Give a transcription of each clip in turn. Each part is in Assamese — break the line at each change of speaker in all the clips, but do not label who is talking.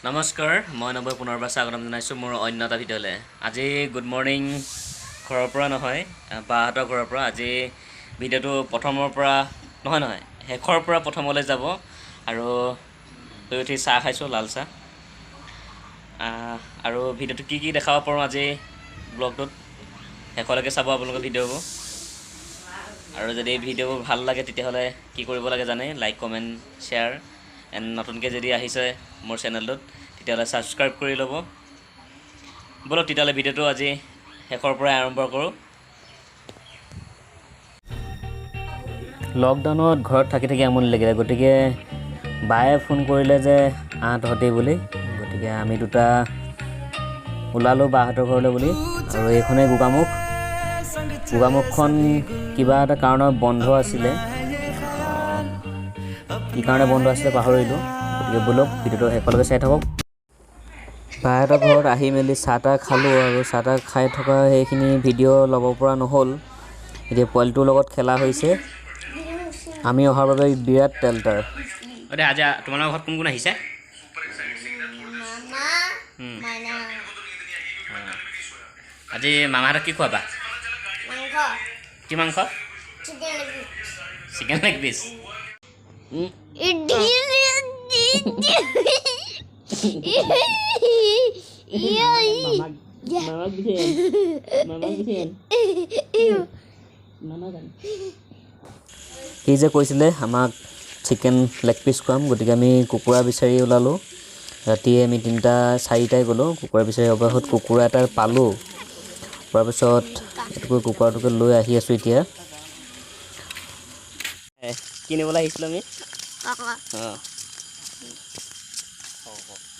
নমস্কাৰ মই নবৈ পুনৰবাৰ স্বাগতম জনাইছোঁ মোৰ অন্য এটা ভিডিঅ'লৈ। আজি গুড মৰ্ণিং ঘৰৰ পৰা নহয়, বাহঁতৰ ঘৰৰ পৰা। আজি ভিডিঅ'টো প্ৰথমৰ পৰা নহয় শেষৰ পৰা প্ৰথমলৈ যাব। আৰু শুই উঠি চাহ খাইছোঁ, লাল চাহ। আৰু ভিডিঅ'টো কি দেখাব পাৰোঁ আজি ব্লগটোত শেষলৈকে চাব আপোনালোকে ভিডিঅ'বোৰ। আৰু যদি ভিডিঅ'বোৰ ভাল লাগে তেতিয়াহ'লে কি কৰিব লাগে জানে, লাইক কমেণ্ট শ্বেয়াৰ এণ্ড নতুনকৈ যদি আহিছে মোৰ চেনেলটোত তেতিয়াহ'লে ছাবস্ক্ৰাইব কৰি ল'ব। ব'লক তেতিয়াহ'লে ভিডিঅ'টো আজি শেষৰ পৰাই আৰম্ভ কৰোঁ। লকডাউনত ঘৰত থাকি আমনি লাগিলে, গতিকে বায়ে ফোন কৰিলে যে তহঁতি বুলি, গতিকে আমি দুটা ওলালোঁ বাহঁতৰ ঘৰলৈ বুলি। আৰু এইখনেই গোগামুখখন কিবা এটা কাৰণত বন্ধ আছিলে, কি কাৰণে বন্ধ আছিলে পাহৰিলোঁ। গতিকে ব'লক ভিডিঅ'টো শেষলৈকে চাই থাকক। বাহঁতৰ ঘৰত আহি মেলি চাহ তাহ খালোঁ, আৰু চাহ তাহ খাই থকা সেইখিনি ভিডিঅ' ল'ব পৰা নহ'ল। এতিয়া পোৱালিটোৰ লগত খেলা হৈছে, আমি অহাৰ বাবে বিৰাট টেলটাৰ। আজি তোমালোকৰ ঘৰত কোন কোন আহিছে? আজি মামাহঁতক কি খোৱাবা? কি মাংস? Chicken leg piece. সি যে কৈছিলে আমাক চিকেন লেগ পিচ খুৱাম, গতিকে আমি কুকুৰা বিচাৰি ওলালোঁ। ৰাতিয়ে আমি 3-4টাই গ'লোঁ কুকুৰা বিচাৰি। অৱশেষত কুকুৰা এটা পালোঁ। পোৱাৰ পিছত কুকুৰাটোকে লৈ আহি আছোঁ এতিয়া। কিনিবলৈ আহিছিলোঁ আমি।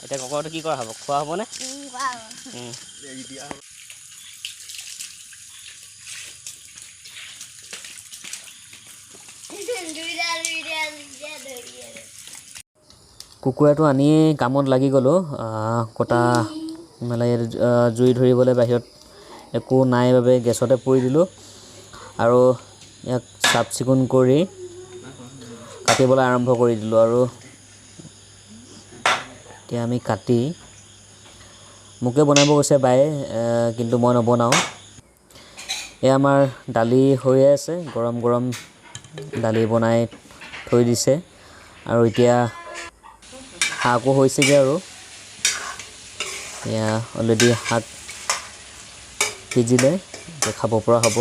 এতিয়া কুকুৰাটো কি কৰা হ'ব? খোৱা হ'বনে? কুকুৰাটো আনি কামত লাগি গ'লোঁ। কটা মেলাই জুই ধৰিবলৈ বাহিৰত একো নাই বাবে গেছতে পুৰি দিলোঁ, আৰু ইয়াক চাফ চিকুণ কৰি কাটিবলৈ আৰম্ভ কৰি দিলোঁ। আৰু এতিয়া আমি কাটি মোকে বনাব কৈছে বায়ে, কিন্তু মই নবনাওঁ। এয়া আমাৰ দালি হৈয়ে আছে, গৰম গৰম দালি বনাই থৈ দিছে। আৰু এতিয়া শাকো হৈছেগৈ, আৰু এয়া অলৰেডি শাক সিজিলে, খাব পৰা হ'ব।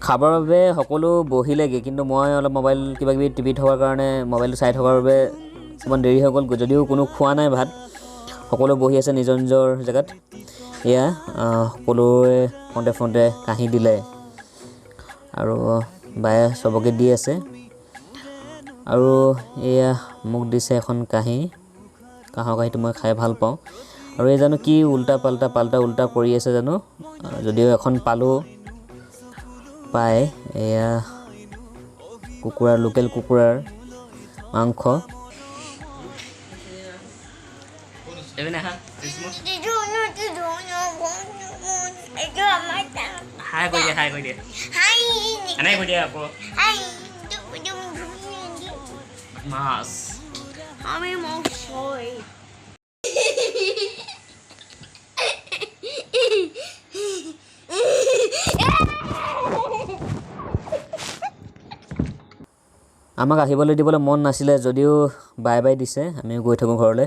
খাবৰ বাবে সকলো বহিলেগৈ, কিন্তু মই অলপ মোবাইল কিবাকিবি টিভি থকাৰ কাৰণে মোবাইলটো চাই থকাৰ বাবে অকণমান দেৰি হৈ গ'ল। যদিও কোনো খোৱা নাই ভাত, সকলো বহি আছে নিজৰ নিজৰ জেগাত। এয়া সকলোৱে ফোনতে কাঁহি দিলে, আৰু বায়ে চবকে দি আছে। আৰু এয়া মোক দিছে এখন কাঁহৰ কাঁহীটো মই খাই ভাল পাওঁ। আৰু এই জানো কি উল্টা কৰি আছে জানো, যদিও এখন পালোঁ পাই। এয়া লোকেল কুকুৰাৰ মাংস। মাছ আমাক আহিবলৈ দিবলৈ মন নাছিলে, যদিও বাই দিছে। আমি গৈ থাকোঁ ঘৰলৈ।